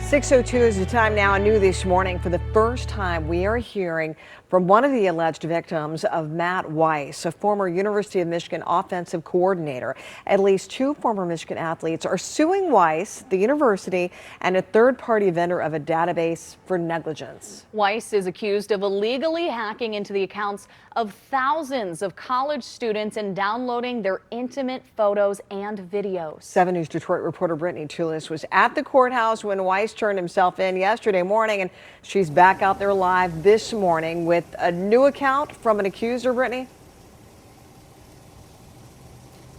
6:02 is the time now. New this morning, for the first time, we are hearing from one of the alleged victims of Matt Weiss, a former University of Michigan offensive coordinator. At least two former Michigan athletes are suing Weiss, the university, and a third-party vendor of a database for negligence. Weiss is accused of illegally hacking into the accounts of thousands of college students and downloading their intimate photos and videos. 7 News Detroit reporter Brittany Tulis was at the courthouse when Weiss turned himself in yesterday morning, and she's back out there live this morning with a new account from an accuser. Brittany?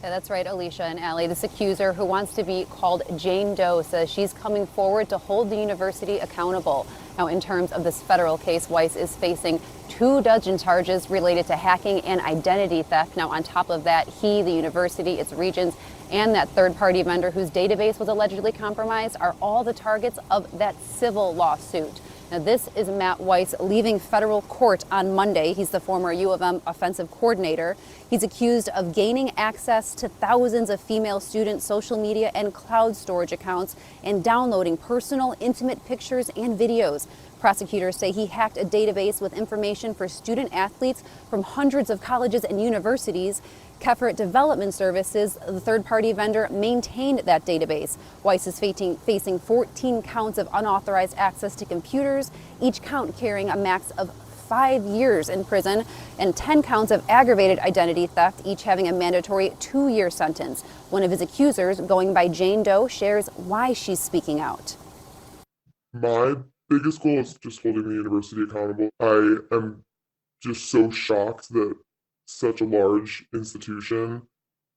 Yeah, that's right, Alicia and Allie. This accuser, who wants to be called Jane Doe, says she's coming forward to hold the university accountable. Now, in terms of this federal case, Weiss is facing 24 charges related to hacking and identity theft. Now, on top of that, he, the university, its regents, and that third-party vendor whose database was allegedly compromised are all the targets of that civil lawsuit. Now, this is Matt Weiss leaving federal court on Monday. He's the former U of M offensive coordinator. He's accused of gaining access to thousands of female student social media and cloud storage accounts and downloading personal, intimate pictures and videos. Prosecutors say he hacked a database with information for student athletes from hundreds of colleges and universities. Keffer Development Services, the third-party vendor, maintained that database. Weiss is facing 14 counts of unauthorized access to computers, each count carrying a max of 5 years in prison, and 10 counts of aggravated identity theft, each having a mandatory 2-year sentence. One of his accusers, going by Jane Doe, shares why she's speaking out. My biggest goal is just holding the university accountable. I am just so shocked that such a large institution,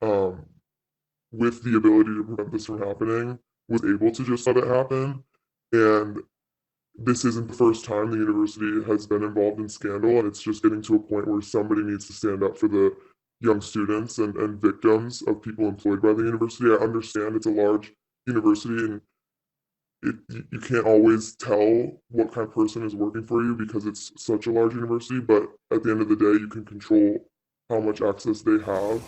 with the ability to prevent this from happening, was able to just let it happen. And this isn't the first time the university has been involved in scandal, and it's just getting to a point where somebody needs to stand up for the young students and victims of people employed by the university. I understand it's a large university, and you can't always tell what kind of person is working for you because it's such a large university, but at the end of the day, you can control how much access they have.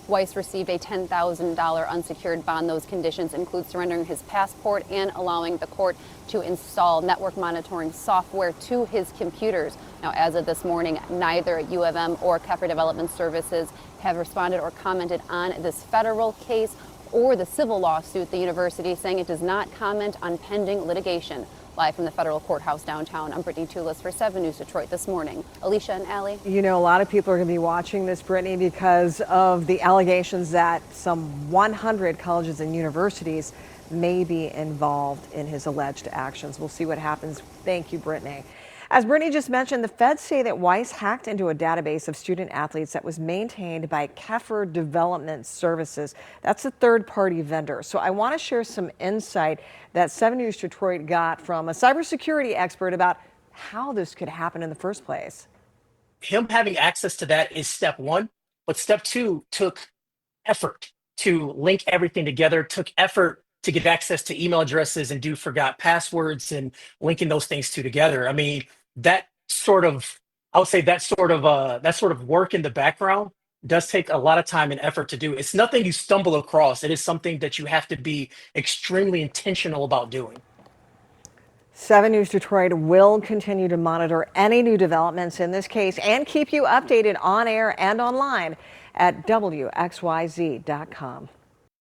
Weiss received a $10,000 unsecured bond. Those conditions include surrendering his passport and allowing the court to install network monitoring software to his computers. Now, as of this morning, neither U of M or Keffer Development Services have responded or commented on this federal case or the civil lawsuit. The university saying it does not comment on pending litigation. Live from the federal courthouse downtown, I'm Brittany Tulis for 7 News Detroit this morning. Alicia and Allie. You know, a lot of people are going to be watching this, Brittany, because of the allegations that some 100 colleges and universities may be involved in his alleged actions. We'll see what happens. Thank you, Brittany. As Brittany just mentioned, the feds say that Weiss hacked into a database of student athletes that was maintained by Keffer Development Services. That's a third-party vendor. So I want to share some insight that 7 News Detroit got from a cybersecurity expert about how this could happen in the first place. Him having access to that is step one, but step two took effort to link everything together, took effort to get access to email addresses and do forgot passwords and linking those things together. I mean, that sort of work in the background does take a lot of time and effort to do. It's nothing you stumble across. It is something that you have to be extremely intentional about doing. 7 News Detroit will continue to monitor any new developments in this case and keep you updated on air and online at WXYZ.com.